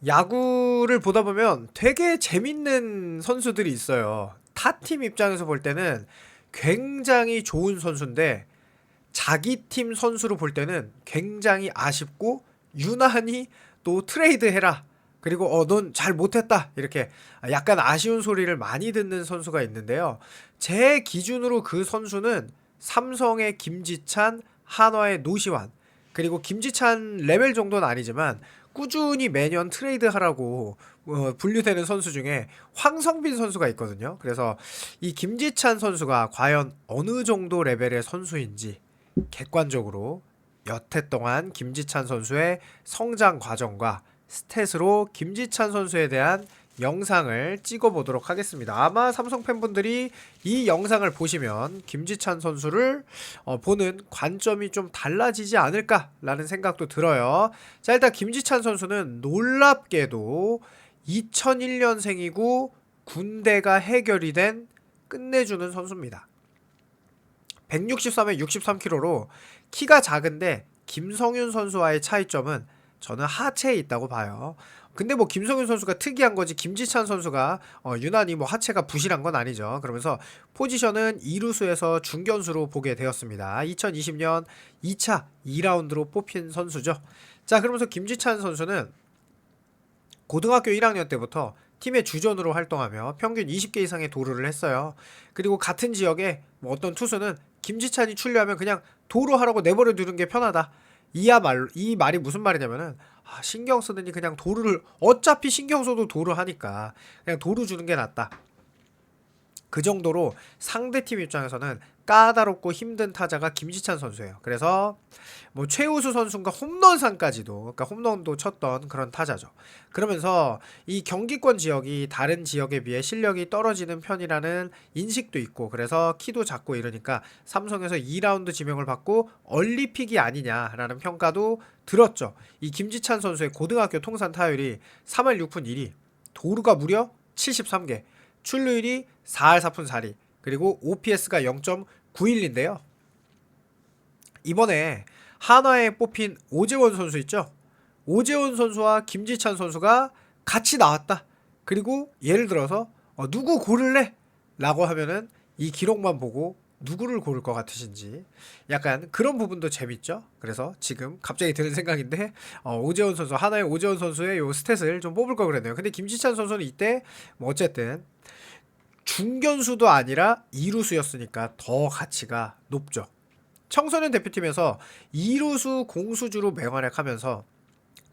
야구를 보다 보면 되게 재밌는 선수들이 있어요. 타팀 입장에서 볼 때는 굉장히 좋은 선수인데 자기 팀 선수로 볼 때는 굉장히 아쉽고 유난히 또 트레이드 해라. 그리고 넌 잘 못했다. 이렇게 약간 아쉬운 소리를 많이 듣는 선수가 있는데요. 제 기준으로 그 선수는 삼성의 김지찬, 한화의 노시환, 그리고 김지찬 레벨 정도는 아니지만 꾸준히 매년 트레이드 하라고 분류되는 선수 중에 황성빈 선수가 있거든요. 그래서 이 김지찬 선수가 과연 어느 정도 레벨의 선수인지 객관적으로 여태 동안 김지찬 선수의 성장 과정과 스탯으로 김지찬 선수에 대한 영상을 찍어보도록 하겠습니다. 아마 삼성 팬분들이 이 영상을 보시면 김지찬 선수를 보는 관점이 좀 달라지지 않을까라는 생각도 들어요. 자, 일단 김지찬 선수는 놀랍게도 2001년생이고 군대가 해결이 된 끝내주는 선수입니다. 163에 63kg로 키가 작은데 김성윤 선수와의 차이점은 저는 하체에 있다고 봐요. 근데 뭐 김성윤 선수가 특이한 거지 김지찬 선수가 유난히 뭐 하체가 부실한 건 아니죠. 그러면서 포지션은 2루수에서 중견수로 보게 되었습니다. 2020년 2차 2라운드로 뽑힌 선수죠. 자, 그러면서 김지찬 선수는 고등학교 1학년 때부터 팀의 주전으로 활동하며 평균 20개 이상의 도루를 했어요. 그리고 같은 지역에 뭐 어떤 투수는 김지찬이 출루하면 그냥 도루하라고 내버려 두는 게 편하다. 이 말이 무슨 말이냐면은 신경 쓰느니 그냥 도루를 어차피 신경 써도 도루 하니까 그냥 도루 주는 게 낫다. 그 정도로 상대팀 입장에서는 까다롭고 힘든 타자가 김지찬 선수예요. 그래서 뭐 최우수 선수가 홈런상까지도, 그러니까 홈런도 쳤던 그런 타자죠. 그러면서 이 경기권 지역이 다른 지역에 비해 실력이 떨어지는 편이라는 인식도 있고, 그래서 키도 작고 이러니까 삼성에서 2라운드 지명을 받고 얼리픽이 아니냐라는 평가도 들었죠. 이 김지찬 선수의 고등학교 통산 타율이 3할 6푼 1리, 도루가 무려 73개, 출루율이 4할 4푼 4리, 그리고 OPS가 0.91인데요. 이번에 한화에 뽑힌 오재원 선수 있죠? 오재원 선수와 김지찬 선수가 같이 나왔다. 그리고 예를 들어서 누구 고를래? 라고 하면은 이 기록만 보고 누구를 고를 것 같으신지 약간 그런 부분도 재밌죠. 그래서 지금 갑자기 드는 생각인데 오재원 선수, 하나의 오재원 선수의 요 스탯을 좀 뽑을 걸 그랬네요. 근데 김지찬 선수는 이때 뭐 어쨌든 중견수도 아니라 2루수였으니까 더 가치가 높죠. 청소년 대표팀에서 2루수 공수주로 맹활약하면서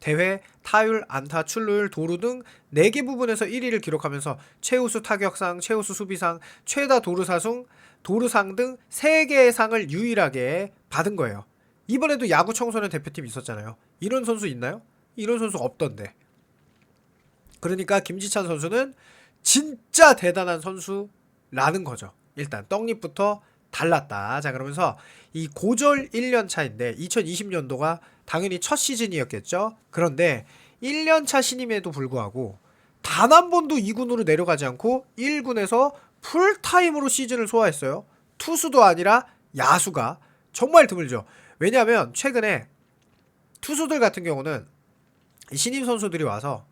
대회 타율, 안타, 출루율, 도루 등 4개 부분에서 1위를 기록하면서 최우수 타격상, 최우수 수비상, 최다 도루사승, 도루상 등 3개의 상을 유일하게 받은 거예요. 이번에도 야구 청소년 대표팀 있었잖아요. 이런 선수 있나요? 이런 선수 없던데. 그러니까 김지찬 선수는 진짜 대단한 선수라는 거죠. 일단 떡잎부터 달랐다. 자, 그러면서 이 고졸 1년 차인데 2020년도가 당연히 첫 시즌이었겠죠. 그런데 1년 차 신임에도 불구하고 단 한 번도 2군으로 내려가지 않고 1군에서 풀타임으로 시즌을 소화했어요. 투수도 아니라 야수가 정말 드물죠. 왜냐하면 최근에 투수들 같은 경우는 신임 선수들이 와서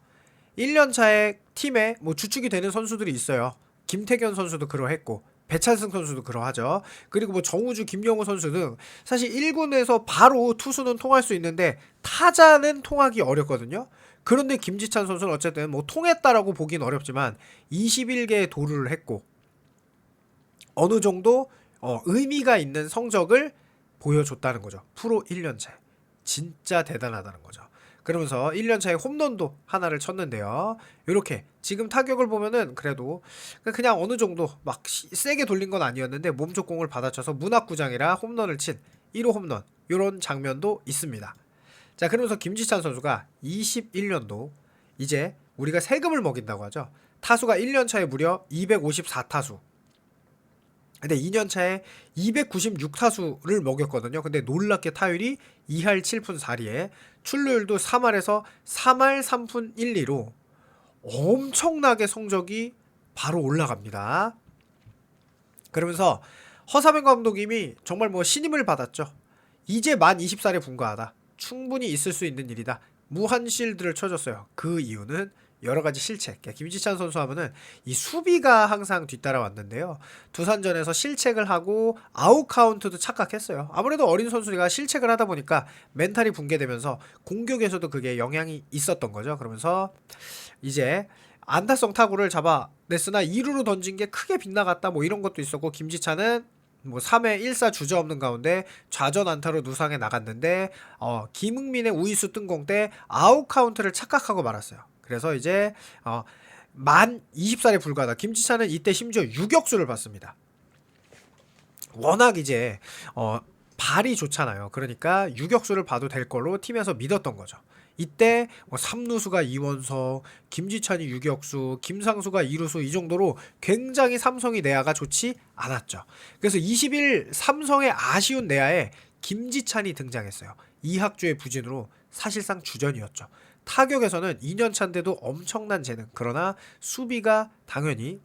1년 차에 팀에 뭐 주축이 되는 선수들이 있어요. 김태견 선수도 그러했고 배찬승 선수도 그러하죠. 그리고 뭐 정우주, 김영호 선수 등 사실 1군에서 바로 투수는 통할 수 있는데 타자는 통하기 어렵거든요. 그런데 김지찬 선수는 어쨌든 뭐 통했다라고 보긴 어렵지만 21개의 도루를 했고 어느 정도 의미가 있는 성적을 보여줬다는 거죠. 프로 1년차에. 진짜 대단하다는 거죠. 그러면서 1년차에 홈런도 하나를 쳤는데요. 이렇게 지금 타격을 보면은 그래도 그냥 어느 정도 막 세게 돌린 건 아니었는데 몸쪽 공을 받아쳐서 문학구장이라 홈런을 친 1호 홈런 이런 장면도 있습니다. 자, 그러면서 김지찬 선수가 21년도 이제 우리가 세금을 먹인다고 하죠. 타수가 1년차에 무려 254타수, 근데 2년차에 296타수를 먹였거든요. 근데 놀랍게 타율이 2할 7푼 4리에 출루율도 3할에서 3할 3푼 1리로 엄청나게 성적이 바로 올라갑니다. 그러면서 허삼행 감독님이 정말 뭐 신임을 받았죠. 이제 만 20살에 분가하다. 충분히 있을 수 있는 일이다. 무한 실드를 쳐줬어요. 그 이유는 여러 가지 실책. 김지찬 선수 하면은 이 수비가 항상 뒤따라왔는데요. 두산전에서 실책을 하고 아웃 카운트도 착각했어요. 아무래도 어린 선수가 실책을 하다 보니까 멘탈이 붕괴되면서 공격에서도 그게 영향이 있었던 거죠. 그러면서 이제 안타성 타구를 잡아냈으나 2루로 던진 게 크게 빗나갔다 뭐 이런 것도 있었고, 김지찬은 뭐 3회 1사 주저없는 가운데 좌전 안타로 누상에 나갔는데 김흥민의 우익수 뜬공 때 아웃 카운트를 착각하고 말았어요. 그래서 이제 만 20살에 불과하다. 김지찬은 이때 심지어 유격수를 받습니다. 워낙 이제 발이 좋잖아요. 그러니까 유격수를 봐도 될 걸로 팀에서 믿었던 거죠. 이때 뭐 3루수가 이원석, 김지찬이 유격수, 김상수가 2루수 이 정도로 굉장히 삼성이 내야가 좋지 않았죠. 그래서 20일 삼성의 아쉬운 내야에 김지찬이 등장했어요. 이학주의 부진으로 사실상 주전이었죠. 타격에서는 2년차인데도 엄청난 재능, 그러나 수비가 당연히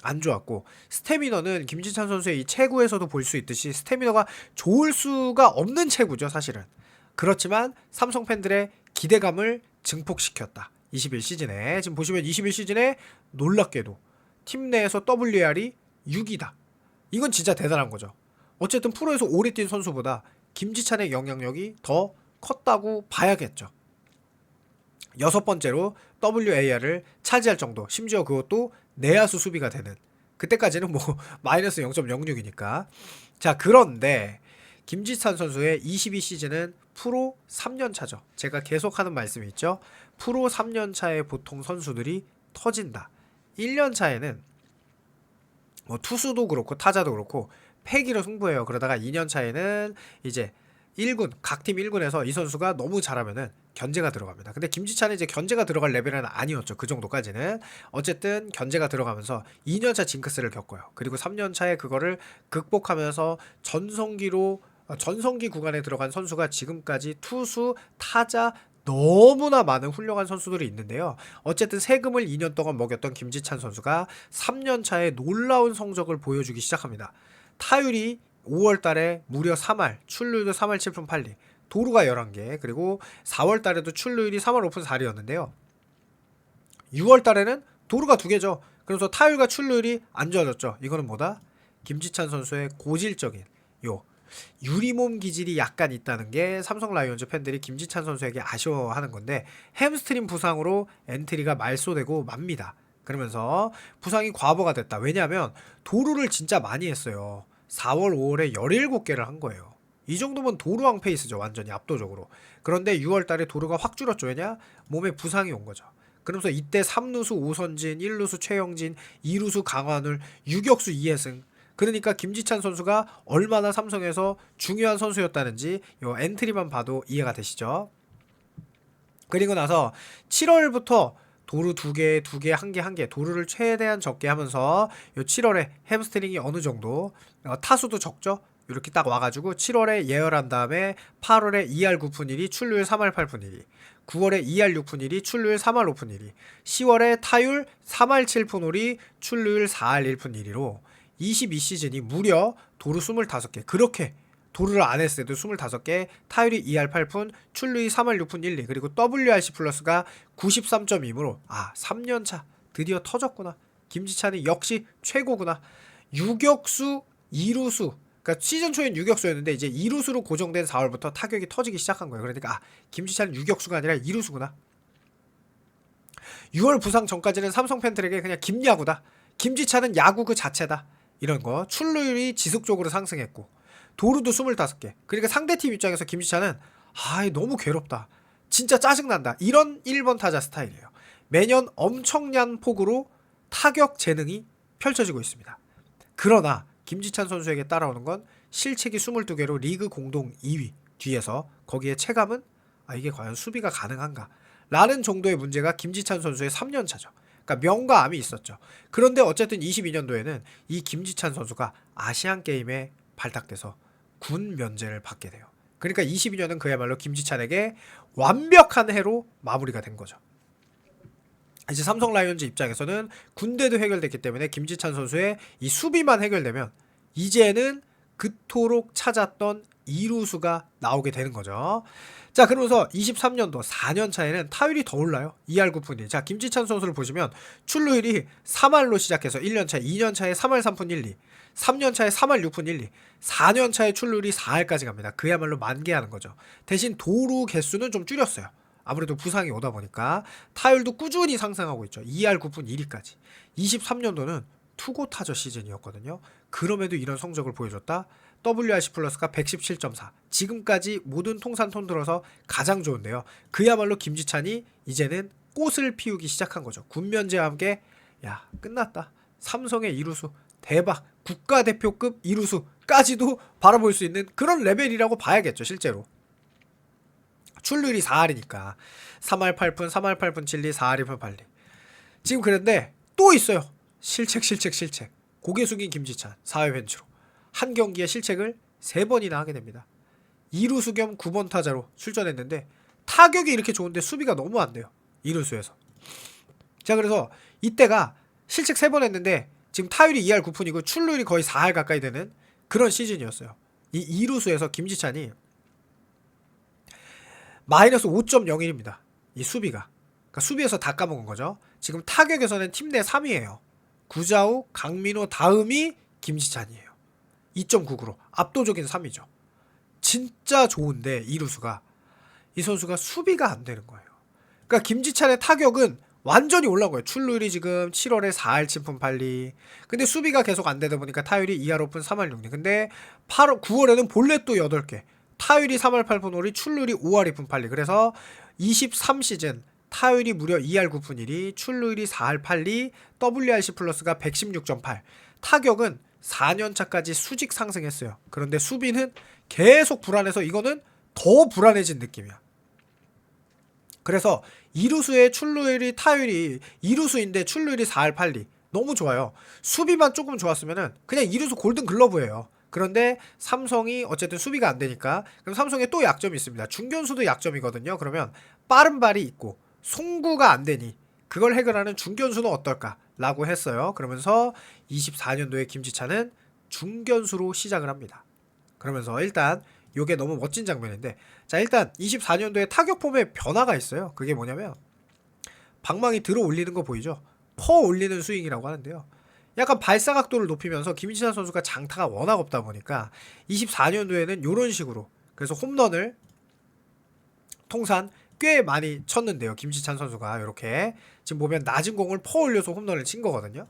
안 좋았고, 스태미너는 김지찬 선수의 이 체구에서도 볼 수 있듯이 스태미너가 좋을 수가 없는 체구죠 사실은. 그렇지만 삼성 팬들의 기대감을 증폭시켰다. 21시즌에 지금 보시면 21시즌에 놀랍게도 팀 내에서 WR이 6이다. 이건 진짜 대단한 거죠. 어쨌든 프로에서 오래 뛴 선수보다 김지찬의 영향력이 더 컸다고 봐야겠죠. 6번째로 WAR을 차지할 정도, 심지어 그것도 내야수 수비가 되는, 그때까지는 뭐 마이너스 0.06이니까. 자, 그런데 김지찬 선수의 22시즌은 프로 3년차죠. 제가 계속하는 말씀이 있죠. 프로 3년차에 보통 선수들이 터진다. 1년차에는 뭐 투수도 그렇고 타자도 그렇고 패기로 승부해요. 그러다가 2년차에는 이제 1군, 각 팀 1군에서 이 선수가 너무 잘하면은 견제가 들어갑니다. 근데 김지찬은 이제 견제가 들어갈 레벨은 아니었죠. 그 정도까지는. 어쨌든 견제가 들어가면서 2년차 징크스를 겪어요. 그리고 3년차에 그거를 극복하면서 전성기 구간에 들어간 선수가 지금까지 투수, 타자 너무나 많은 훌륭한 선수들이 있는데요. 어쨌든 세금을 2년 동안 먹였던 김지찬 선수가 3년차에 놀라운 성적을 보여주기 시작합니다. 타율이 5월달에 무려 3할, 출루율도 3할 7푼 8리, 도루가 11개, 그리고 4월달에도 출루율이 3할 5푼 4리였는데요. 6월달에는 도루가 2개죠. 그래서 타율과 출루율이 안 좋아졌죠. 이거는 뭐다? 김지찬 선수의 고질적인 유리몸 기질이 약간 있다는 게 삼성 라이온즈 팬들이 김지찬 선수에게 아쉬워하는 건데, 햄스트링 부상으로 엔트리가 말소되고 맙니다. 그러면서 부상이 과부가 됐다. 왜냐하면 도루를 진짜 많이 했어요. 4월, 5월에 17개를 한 거예요. 이 정도면 도루왕 페이스죠. 완전히 압도적으로. 그런데 6월 달에 도루가 확 줄었죠. 왜냐? 몸에 부상이 온 거죠. 그러면서 이때 3루수 오선진, 1루수 최영진, 2루수 강환울, 유격수 이해승. 그러니까 김지찬 선수가 얼마나 삼성에서 중요한 선수였다는지 요 엔트리만 봐도 이해가 되시죠. 그리고 나서 7월부터 도루 2개, 2개, 1개, 1개, 도루를 최대한 적게 하면서 요 7월에 햄스트링이 어느 정도, 타수도 적죠. 이렇게 딱 와가지고 7월에 예열한 다음에 8월에 2할 9푼 1리, 출루율 3할 8푼 1리, 9월에 2할 6푼 1리, 출루율 3할 5푼 1리, 10월에 타율 3할 7푼 5리, 출루율 4할 1푼 1리로 22시즌이 무려 도루 25개, 그렇게 도루를 안 했을 때도 25개, 타율이 2할 8푼, 출루율이 3할 6푼 1리, 그리고 WRC 플러스가 93.2으로 3년차 드디어 터졌구나. 김지찬이 역시 최고구나. 유격수, 2루수, 그러니까 시즌 초엔 유격수였는데 이제 2루수로 고정된 4월부터 타격이 터지기 시작한 거예요. 그러니까 김지찬은 유격수가 아니라 2루수구나. 6월 부상 전까지는 삼성 팬들에게 그냥 김야구다. 김지찬은 야구 그 자체다. 이런 거. 출루율이 지속적으로 상승했고 도루도 25개. 그러니까 상대팀 입장에서 김지찬은 너무 괴롭다. 진짜 짜증난다. 이런 1번 타자 스타일이에요. 매년 엄청난 폭으로 타격 재능이 펼쳐지고 있습니다. 그러나 김지찬 선수에게 따라오는 건 실책이 22개로 리그 공동 2위 뒤에서, 거기에 체감은 이게 과연 수비가 가능한가? 라는 정도의 문제가 김지찬 선수의 3년차죠. 그러니까 명과 암이 있었죠. 그런데 어쨌든 22년도에는 이 김지찬 선수가 아시안게임에 발탁돼서 군 면제를 받게 돼요. 그러니까 22년은 그야말로 김지찬에게 완벽한 해로 마무리가 된 거죠. 이제 삼성 라이온즈 입장에서는 군대도 해결됐기 때문에 김지찬 선수의 이 수비만 해결되면 이제는 그토록 찾았던 2루수가 나오게 되는 거죠. 자, 그러면서 23년도 4년 차에는 타율이 더 올라요. 2할 9푼 1. 자, 김지찬 선수를 보시면 출루율이 3할로 시작해서 1년 차, 2년 차에 3할 3푼 1, 2, 3년 차에 3할 6푼 1, 2, 4년 차에 출루율이 4할까지 갑니다. 그야말로 만개하는 거죠. 대신 도루 개수는 좀 줄였어요. 아무래도 부상이 오다 보니까 타율도 꾸준히 상승하고 있죠. 2할 9푼 1리까지. 23년도는 투고 타저 시즌이었거든요. 그럼에도 이런 성적을 보여줬다. WRC 플러스가 117.4. 지금까지 모든 통산 통틀어서 가장 좋은데요. 그야말로 김지찬이 이제는 꽃을 피우기 시작한 거죠. 군면제와 함께 야, 끝났다. 삼성의 이루수 대박. 국가대표급 이루수까지도 바라볼 수 있는 그런 레벨이라고 봐야겠죠, 실제로. 출루율이 4할이니까 3할 8푼, 3할 8푼 7리, 4할 1푼 8리. 지금 그런데 또 있어요. 실책. 고개 숙인 김지찬 4회 벤치로 한 경기에 실책을 3번이나 하게 됩니다. 2루수 겸 9번 타자로 출전했는데 타격이 이렇게 좋은데 수비가 너무 안 돼요. 2루수에서. 자, 그래서 이때가 실책 3번 했는데 지금 타율이 2할 9푼이고 출루율이 거의 4할 가까이 되는 그런 시즌이었어요. 이 2루수에서 김지찬이 마이너스 5.01입니다. 이 수비가. 그러니까 수비에서 다 까먹은 거죠. 지금 타격에서는 팀 내 3위예요. 구자욱, 강민호 다음이 김지찬이에요. 2.99로 압도적인 3위죠. 진짜 좋은데 이루수가 이 선수가 수비가 안 되는 거예요. 그러니까 김지찬의 타격은 완전히 올라온 거예요. 출루율이 지금 7월에 4할 7푼 8리. 근데 수비가 계속 안 되다 보니까 타율이 2할 5푼 3할 6리. 근데 9월에는 볼넷도 8개. 타율이 3할 8푼 5리, 출루율이 5할 2푼 8리. 그래서 23시즌 타율이 무려 2할 9푼 1리, 출루율이 4할 8리, WRC 플러스가 116.8. 타격은 4년차까지 수직 상승했어요. 그런데 수비는 계속 불안해서 이거는 더 불안해진 느낌이야. 그래서 이루수의 출루율이 타율이 이루수인데 출루율이 4할 8리 너무 좋아요. 수비만 조금 좋았으면은 그냥 이루수 골든 글러브예요. 그런데 삼성이 어쨌든 수비가 안 되니까 그럼 삼성에 또 약점이 있습니다. 중견수도 약점이거든요. 그러면 빠른 발이 있고 송구가 안 되니 그걸 해결하는 중견수는 어떨까? 라고 했어요. 그러면서 24년도에 김지찬은 중견수로 시작을 합니다. 그러면서 일단 요게 너무 멋진 장면인데 자, 일단 24년도에 타격 폼에 변화가 있어요. 그게 뭐냐면 방망이 들어 올리는 거 보이죠? 퍼 올리는 스윙이라고 하는데요. 약간 발사 각도를 높이면서 김지찬 선수가 장타가 워낙 없다 보니까 24년도에는 요런 식으로 그래서 홈런을 통산 꽤 많이 쳤는데요. 김지찬 선수가 이렇게 지금 보면 낮은 공을 퍼 올려서 홈런을 친 거거든요.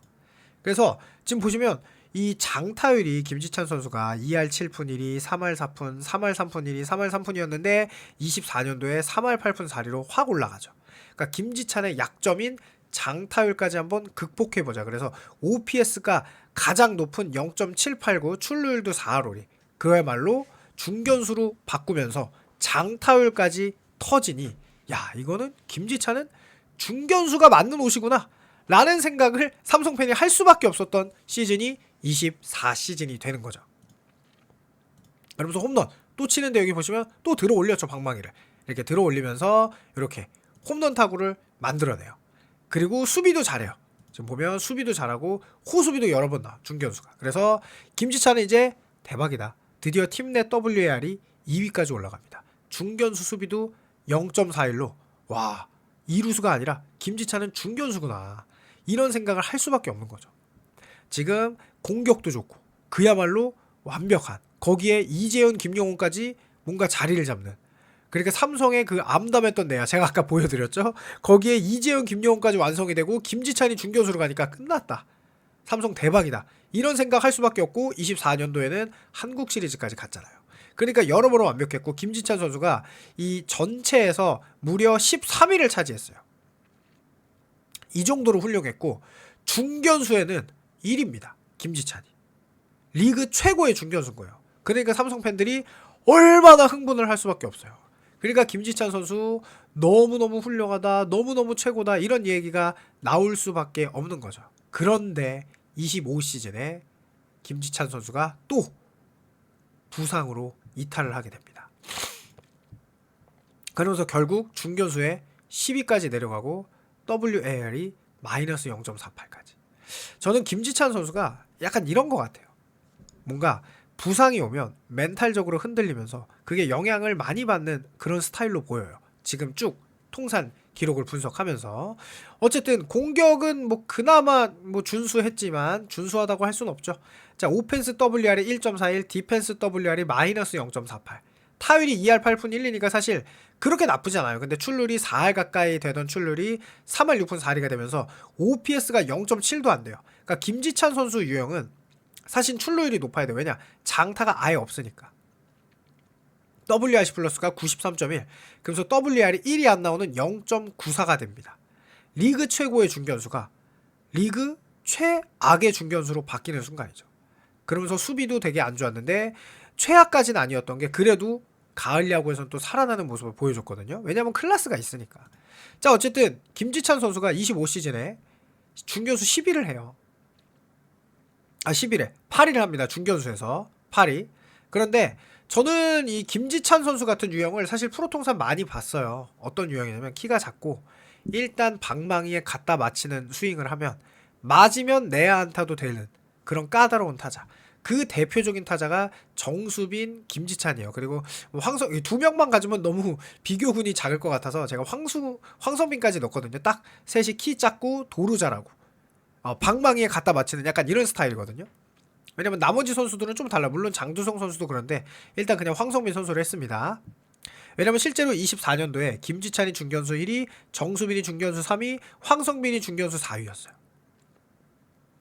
그래서 지금 보시면 이 장타율이 김지찬 선수가 2할 7푼 1리, 3할 4푼, 3할 3푼 1리, 3할 3푼이었는데 24년도에 3할 8푼 4리로 확 올라가죠. 그러니까 김지찬의 약점인 장타율까지 한번 극복해보자. 그래서 OPS가 가장 높은 0.789, 출루율도 4할 5리. 그야말로 중견수로 바꾸면서 장타율까지 터지니 야, 이거는 김지찬은 중견수가 맞는 옷이구나 라는 생각을 삼성 팬이 할 수밖에 없었던 시즌이 24시즌이 되는 거죠. 그러면서 홈런 또 치는데 여기 보시면 또 들어 올렸죠. 방망이를 이렇게 들어 올리면서 이렇게 홈런 타구를 만들어내요. 그리고 수비도 잘해요. 지금 보면 수비도 잘하고 호수비도 여러 번 나와 중견수가. 그래서 김지찬은 이제 대박이다. 드디어 팀 내 WAR이 2위까지 올라갑니다. 중견수 수비도 0.41로 와, 이루수가 아니라 김지찬은 중견수구나 이런 생각을 할 수밖에 없는 거죠. 지금 공격도 좋고 그야말로 완벽한 거기에 이재현, 김용훈까지 뭔가 자리를 잡는 그러니까 삼성의 그 암담했던 내야 제가 아까 보여드렸죠. 거기에 이재현, 김용훈까지 완성이 되고 김지찬이 중견수로 가니까 끝났다. 삼성 대박이다. 이런 생각 할 수밖에 없고 24년도에는 한국 시리즈까지 갔잖아요. 그러니까 여러모로 완벽했고 김지찬 선수가 이 전체에서 무려 13위를 차지했어요. 이 정도로 훌륭했고 중견수에는 1위입니다. 김지찬이. 리그 최고의 중견수인 거예요. 그러니까 삼성 팬들이 얼마나 흥분을 할 수밖에 없어요. 그러니까 김지찬 선수 너무너무 훌륭하다, 너무너무 최고다 이런 얘기가 나올 수밖에 없는 거죠. 그런데 25시즌에 김지찬 선수가 또 부상으로 이탈을 하게 됩니다. 그러면서 결국 중견수에 10위까지 내려가고 WAR이 마이너스 0.48까지. 저는 김지찬 선수가 약간 이런 것 같아요. 뭔가 부상이 오면 멘탈적으로 흔들리면서 그게 영향을 많이 받는 그런 스타일로 보여요. 지금 쭉 통산 기록을 분석하면서 어쨌든 공격은 뭐 그나마 뭐 준수했지만 준수하다고 할 수는 없죠. 자, 오펜스 WR이 1.41, 디펜스 WR이 마이너스 0.48. 타율이 2할 8푼 1리니까 사실 그렇게 나쁘지 않아요. 근데 출루율이 4할 가까이 되던 출루율이 3할 6푼 4리가 되면서 OPS가 0.7도 안 돼요. 그러니까 김지찬 선수 유형은 사실 출루율이 높아야 돼요. 왜냐? 장타가 아예 없으니까. WRC 플러스가 93.1. 그래서 WR이 1이 안 나오는 0.94가 됩니다. 리그 최고의 중견수가 리그 최악의 중견수로 바뀌는 순간이죠. 그러면서 수비도 되게 안 좋았는데 최악까지는 아니었던 게 그래도 가을 야구에서는 또 살아나는 모습을 보여줬거든요. 왜냐면 클래스가 있으니까. 자, 어쨌든 김지찬 선수가 25시즌에 중견수 10위를 해요. 10위래. 8위를 합니다. 중견수에서 8위. 그런데 저는 이 김지찬 선수 같은 유형을 사실 프로통산 많이 봤어요. 어떤 유형이냐면 키가 작고 일단 방망이에 갖다 맞히는 스윙을 하면 맞으면 내야 안타도 되는 그런 까다로운 타자. 그 대표적인 타자가 정수빈, 김지찬이에요. 그리고 황성 두 명만 가지면 너무 비교군이 작을 것 같아서 제가 황성빈까지 넣었거든요. 딱 셋이 키 작고 도루 잘하고 방망이에 갖다 맞히는 약간 이런 스타일이거든요. 왜냐면 나머지 선수들은 좀 달라. 물론 장두성 선수도 그런데 일단 그냥 황성빈 선수를 했습니다. 왜냐면 실제로 24년도에 김지찬이 중견수 1위, 정수빈이 중견수 3위, 황성빈이 중견수 4위였어요.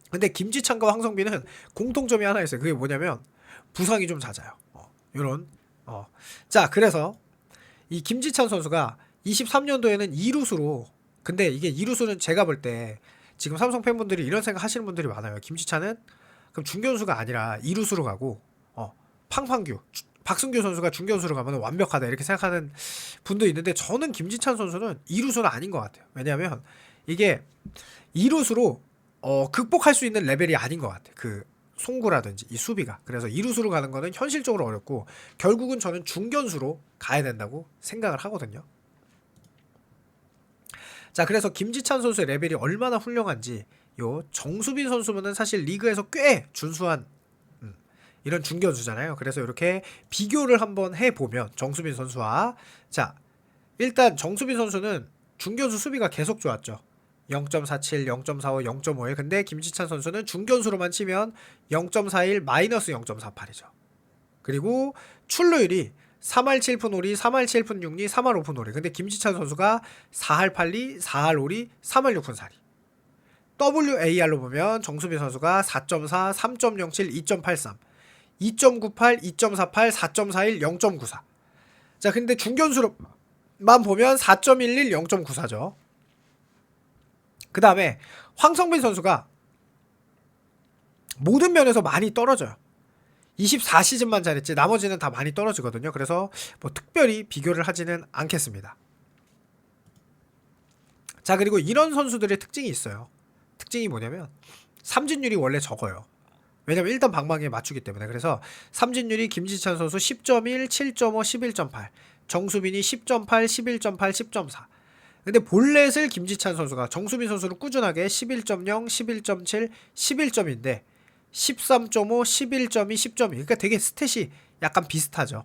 근데 김지찬과 황성빈은 공통점이 하나 있어요. 그게 뭐냐면 부상이 좀 잦아요. 요런. 자, 그래서 이 김지찬 선수가 23년도에는 2루수로, 근데 이게 2루수는 제가 볼 때 지금 삼성 팬분들이 이런 생각 하시는 분들이 많아요. 김지찬은 그럼 중견수가 아니라 2루수로 가고 팡팡규 박승규 선수가 중견수로 가면 완벽하다 이렇게 생각하는 분도 있는데 저는 김지찬 선수는 2루수는 아닌 것 같아요. 왜냐하면 이게 2루수로 극복할 수 있는 레벨이 아닌 것 같아요. 그 송구라든지 이 수비가. 그래서 2루수로 가는 거는 현실적으로 어렵고 결국은 저는 중견수로 가야 된다고 생각을 하거든요. 자, 그래서 김지찬 선수의 레벨이 얼마나 훌륭한지 요 정수빈 선수는 사실 리그에서 꽤 준수한 이런 중견수잖아요. 그래서 이렇게 비교를 한번 해보면 정수빈 선수와 자, 일단 정수빈 선수는 중견수 수비가 계속 좋았죠. 0.47, 0.45, 0.51. 근데 김지찬 선수는 중견수로만 치면 0.41 마이너스 0.48이죠. 그리고 출루율이 3할 7푼 5리, 3할 7푼 6리, 3할 5푼 5리. 근데 김지찬 선수가 4할 8리, 4할 5리, 3할 6푼 4리. WAR로 보면 정수빈 선수가 4.4, 3.07, 2.83, 2.98, 2.48, 4.41, 0.94. 자, 근데 중견수로만 보면 4.11, 0.94죠. 그 다음에 황성빈 선수가 모든 면에서 많이 떨어져요. 24시즌만 잘했지 나머지는 다 많이 떨어지거든요. 그래서 뭐 특별히 비교를 하지는 않겠습니다. 자, 그리고 이런 선수들의 특징이 있어요. 특징이 뭐냐면 삼진율이 원래 적어요. 왜냐면 일단 방망이에 맞추기 때문에. 그래서 삼진율이 김지찬 선수 10.1, 7.5, 11.8, 정수빈이 10.8, 11.8, 10.4. 근데 볼넷을 김지찬 선수가 정수빈 선수는 꾸준하게 11.0, 11.7, 11점인데 13.5, 11.2, 10.2. 그러니까 되게 스탯이 약간 비슷하죠.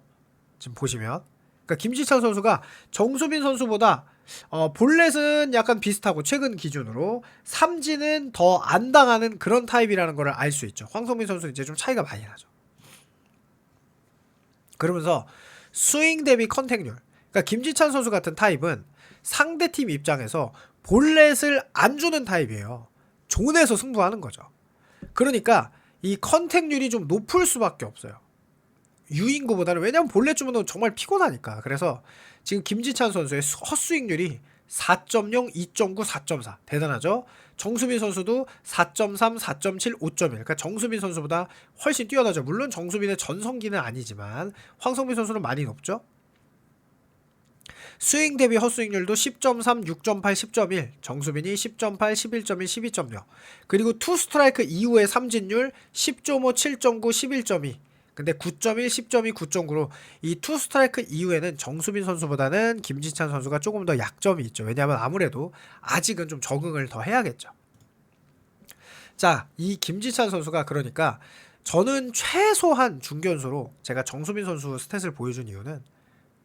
지금 보시면. 그러니까 김지찬 선수가 정수빈 선수보다 볼넷은 약간 비슷하고 최근 기준으로 삼진은 더 안 당하는 그런 타입이라는 걸 알 수 있죠. 황성빈 선수는 이제 좀 차이가 많이 나죠. 그러면서 스윙 대비 컨택률. 그러니까 김지찬 선수 같은 타입은 상대팀 입장에서 볼넷을 안 주는 타입이에요. 존에서 승부하는 거죠. 그러니까 이 컨택률이 좀 높을 수밖에 없어요. 유인구보다는. 왜냐면 볼넷 주면 정말 피곤하니까. 그래서 지금 김지찬 선수의 헛스윙률이 4.0, 2.9, 4.4 대단하죠. 정수빈 선수도 4.3, 4.7, 5.1. 그러니까 정수빈 선수보다 훨씬 뛰어나죠. 물론 정수빈의 전성기는 아니지만 황성빈 선수는 많이 높죠. 스윙 대비 헛스윙률도 10.3, 6.8, 10.1, 정수빈이 10.8, 11.1, 12.0. 그리고 투 스트라이크 이후의 삼진율 10.5, 7.9, 11.2. 근데 9.1, 10.2, 9.9로 이 투 스트라이크 이후에는 정수빈 선수보다는 김지찬 선수가 조금 더 약점이 있죠. 왜냐하면 아무래도 아직은 좀 적응을 더 해야겠죠. 자, 이 김지찬 선수가 그러니까 저는 최소한 중견수로 제가 정수빈 선수 스탯을 보여준 이유는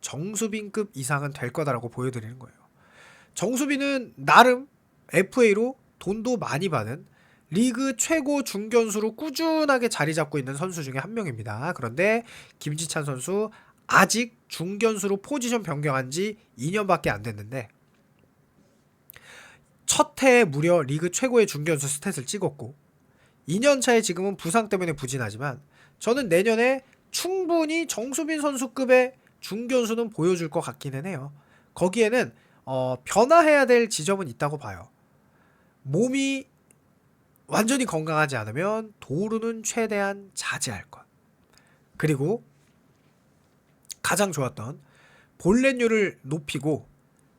정수빈급 이상은 될 거다라고 보여드리는 거예요. 정수빈은 나름 FA로 돈도 많이 받은 리그 최고 중견수로 꾸준하게 자리 잡고 있는 선수 중에 한 명입니다. 그런데 김지찬 선수 아직 중견수로 포지션 변경한 지 2년밖에 안 됐는데 첫 해에 무려 리그 최고의 중견수 스탯을 찍었고 2년 차에 지금은 부상 때문에 부진하지만 저는 내년에 충분히 정수빈 선수급의 중견수는 보여줄 것 같기는 해요. 거기에는 변화해야 될 지점은 있다고 봐요. 몸이 완전히 건강하지 않으면 도루는 최대한 자제할 것. 그리고 가장 좋았던 볼넷률을 높이고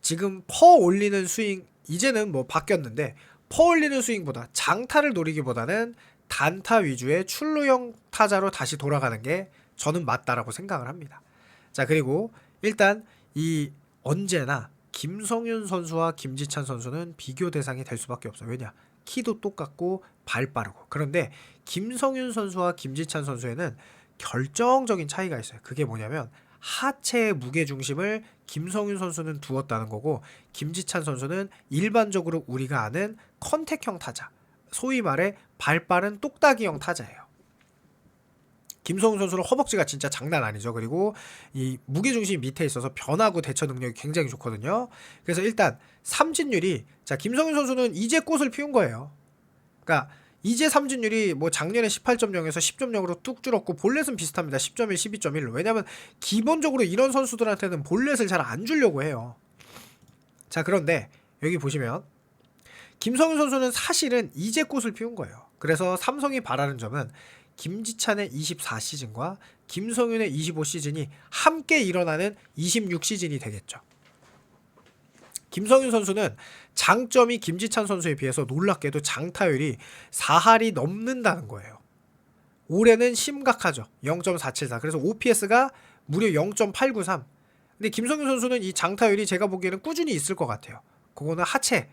지금 퍼 올리는 스윙 이제는 뭐 바뀌었는데 퍼 올리는 스윙보다 장타를 노리기보다는 단타 위주의 출루형 타자로 다시 돌아가는 게 저는 맞다라고 생각을 합니다. 자, 그리고 일단 이 언제나 김성윤 선수와 김지찬 선수는 비교 대상이 될 수밖에 없어요. 왜냐? 키도 똑같고 발 빠르고. 그런데 김성윤 선수와 김지찬 선수에는 결정적인 차이가 있어요. 그게 뭐냐면 하체의 무게중심을 김성윤 선수는 두었다는 거고 김지찬 선수는 일반적으로 우리가 아는 컨택형 타자, 소위 말해 발 빠른 똑딱이형 타자예요. 김성훈 선수는 허벅지가 진짜 장난 아니죠. 그리고 이 무게중심이 밑에 있어서 변화구 대처 능력이 굉장히 좋거든요. 그래서 일단 삼진율이 자 김성훈 선수는 이제 꽃을 피운 거예요. 그러니까 이제 삼진율이 뭐 작년에 18.0에서 10.0으로 뚝 줄었고 볼넷은 비슷합니다. 10.1, 12.1로. 왜냐면 기본적으로 이런 선수들한테는 볼넷을 잘 안 주려고 해요. 자, 그런데 여기 보시면 김성윤 선수는 사실은 이제 꽃을 피운 거예요. 그래서 삼성이 바라는 점은 김지찬의 24시즌과 김성윤의 25시즌이 함께 일어나는 26시즌이 되겠죠. 김성윤 선수는 장점이 김지찬 선수에 비해서 놀랍게도 장타율이 4할이 넘는다는 거예요. 올해는 심각하죠. 0.474. 그래서 OPS가 무려 0.893. 근데 김성윤 선수는 이 장타율이 제가 보기에는 꾸준히 있을 것 같아요. 그거는 하체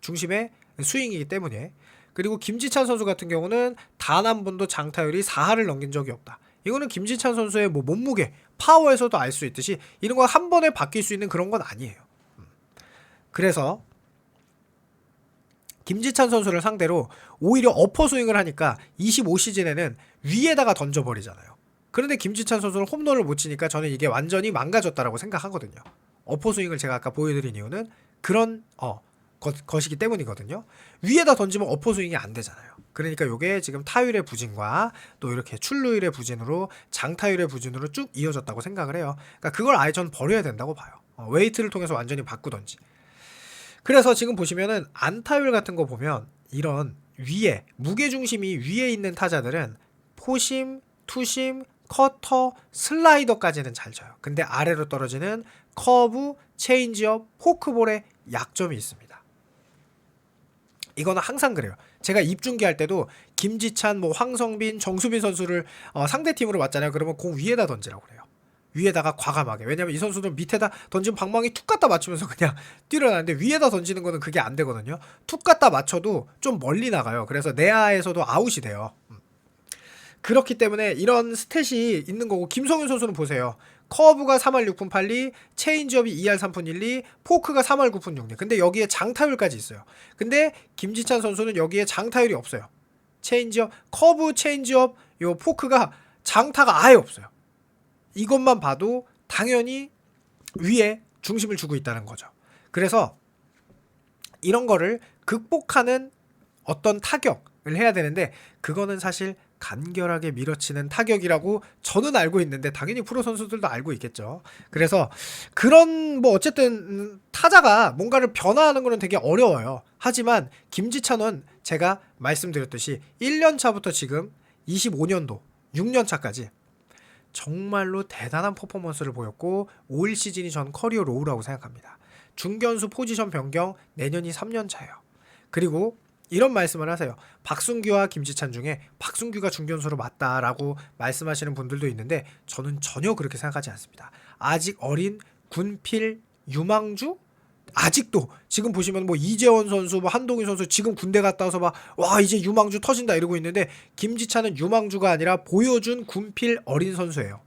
중심의 스윙이기 때문에. 그리고 김지찬 선수 같은 경우는 단 한 번도 장타율이 4할을 넘긴 적이 없다. 이거는 김지찬 선수의 뭐 몸무게, 파워에서도 알 수 있듯이 이런 거 한 번에 바뀔 수 있는 그런 건 아니에요. 그래서 김지찬 선수를 상대로 오히려 어퍼 스윙을 하니까 25시즌에는 위에다가 던져버리잖아요. 그런데 김지찬 선수는 홈런을 못 치니까 저는 이게 완전히 망가졌다라고 생각하거든요. 어퍼 스윙을 제가 아까 보여드린 이유는 그런 것이기 때문이거든요. 위에다 던지면 어퍼 스윙이 안 되잖아요. 그러니까 이게 지금 타율의 부진과 또 이렇게 출루율의 부진으로 장타율의 부진으로 쭉 이어졌다고 생각을 해요. 그러니까 그걸 아예 전 버려야 된다고 봐요. 웨이트를 통해서 완전히 바꾸던지. 그래서 지금 보시면은 안타율 같은 거 보면 이런 위에 무게중심이 위에 있는 타자들은 포심, 투심, 커터, 슬라이더까지는 잘 쳐요. 근데 아래로 떨어지는 커브, 체인지업, 포크볼에 약점이 있습니다. 이거는 항상 그래요. 제가 입중계할 때도 김지찬, 뭐 황성빈, 정수빈 선수를 상대팀으로 맞잖아요. 그러면 공 위에다 던지라고 그래요. 위에다가 과감하게. 왜냐면 이 선수들은 밑에다 던지면 방망이 툭 갖다 맞추면서 그냥 뛰어나는데 위에다 던지는 거는 그게 안 되거든요. 툭 갖다 맞춰도 좀 멀리 나가요. 그래서 내야에서도 아웃이 돼요. 그렇기 때문에 이런 스탯이 있는 거고 김성윤 선수는 보세요. 커브가 3할 6푼 8리, 체인지업이 2할 3푼 1리, 포크가 3할 9푼 6리. 근데 여기에 장타율까지 있어요. 근데 김지찬 선수는 여기에 장타율이 없어요. 체인지업, 커브, 체인지업, 요 포크가 장타가 아예 없어요. 이것만 봐도 당연히 위에 중심을 주고 있다는 거죠. 그래서 이런 거를 극복하는 어떤 타격을 해야 되는데 그거는 사실 간결하게 밀어치는 타격이라고 저는 알고 있는데 당연히 프로 선수들도 알고 있겠죠. 그래서 그런 뭐 어쨌든 타자가 뭔가를 변화하는 거는 되게 어려워요. 하지만 김지찬은 제가 말씀드렸듯이 1년 차부터 지금 25년도 6년 차까지 정말로 대단한 퍼포먼스를 보였고 올 시즌이 전 커리어 로우라고 생각합니다. 중견수 포지션 변경 내년이 3년 차예요. 그리고 이런 말씀을 하세요. 박순규와 김지찬 중에 박순규가 중견수로 맞다라고 말씀하시는 분들도 있는데 저는 전혀 그렇게 생각하지 않습니다. 아직 어린 군필 유망주 아직도 지금 보시면 뭐 이재원 선수, 뭐 한동희 선수 지금 군대 갔다 와서 막 와 이제 유망주 터진다 이러고 있는데 김지찬은 유망주가 아니라 보여준 군필 어린 선수예요.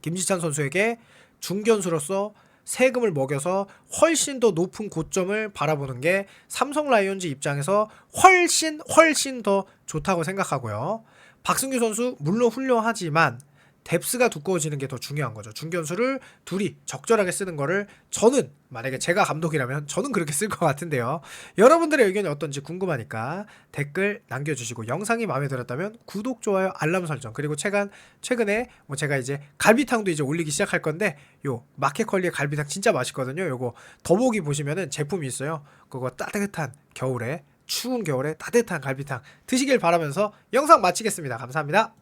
김지찬 선수에게 중견수로서 세금을 먹여서 훨씬 더 높은 고점을 바라보는 게 삼성 라이온즈 입장에서 훨씬 더 좋다고 생각하고요. 박승규 선수 물론 훌륭하지만 뎁스가 두꺼워지는 게 더 중요한 거죠. 중견수를 둘이 적절하게 쓰는 거를 저는 만약에 제가 감독이라면 저는 그렇게 쓸 것 같은데요. 여러분들의 의견이 어떤지 궁금하니까 댓글 남겨주시고 영상이 마음에 들었다면 구독, 좋아요, 알람 설정 그리고 최근에 뭐 제가 이제 갈비탕도 이제 올리기 시작할 건데 요 마켓컬리의 갈비탕 진짜 맛있거든요. 요거 더보기 보시면은 제품이 있어요. 그거 따뜻한 겨울에 추운 겨울에 따뜻한 갈비탕 드시길 바라면서 영상 마치겠습니다. 감사합니다.